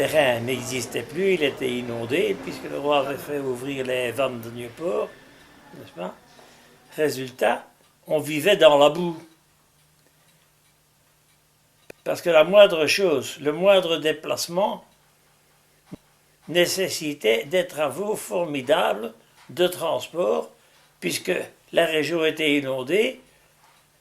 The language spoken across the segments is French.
terrain n'existait plus, il était inondé, puisque le roi avait fait ouvrir les vannes de Nieuport, n'est-ce pas? Résultat, on vivait dans la boue. Parce que la moindre chose, le moindre déplacement, nécessitait des travaux formidables de transport, puisque la région était inondée,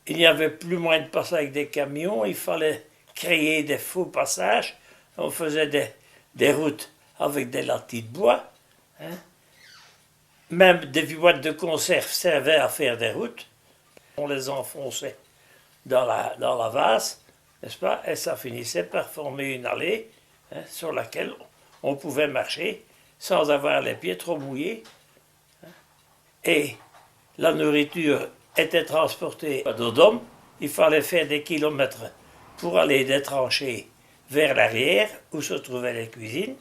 il n'y avait plus moyen de passer avec des camions, il fallait créer des faux passages, on faisait des routes avec des latis de bois, hein. Même des boîtes de conserve servaient à faire des routes, on les enfonçait dans la vase, n'est-ce pas, et ça finissait par former une allée, hein, sur laquelle on pouvait marcher sans avoir les pieds trop mouillés, hein. Et la nourriture était transportée à dos d'homme, il fallait faire des kilomètres pour aller des tranchées vers l'arrière, où se trouvaient les cuisines.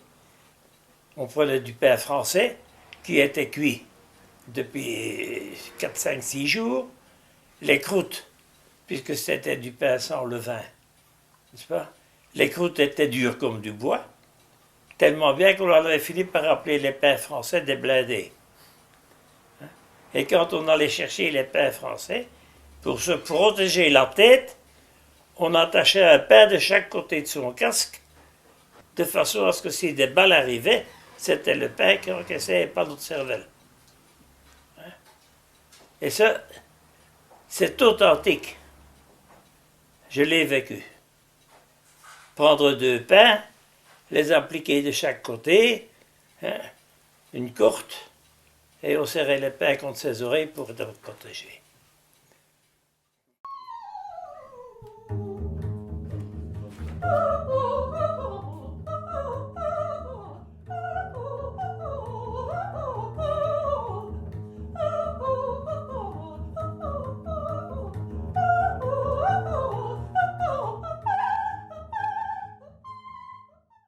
On prenait du pain français, qui était cuit depuis 4, 5, 6 jours. Les croûtes, puisque c'était du pain sans levain, n'est-ce pas? Les croûtes étaient dures comme du bois, tellement bien qu'on avait fini par appeler les pains français des blindés. Et quand on allait chercher les pains français, pour se protéger la tête, on attachait un pain de chaque côté de son casque, de façon à ce que si des balles arrivaient, c'était le pain qui encaissait et pas notre cervelle. Et ça, c'est authentique. Je l'ai vécu. Prendre 2 pains, les appliquer de chaque côté, hein, une corde, et on serrait les pains contre ses oreilles pour être protégé. Oh,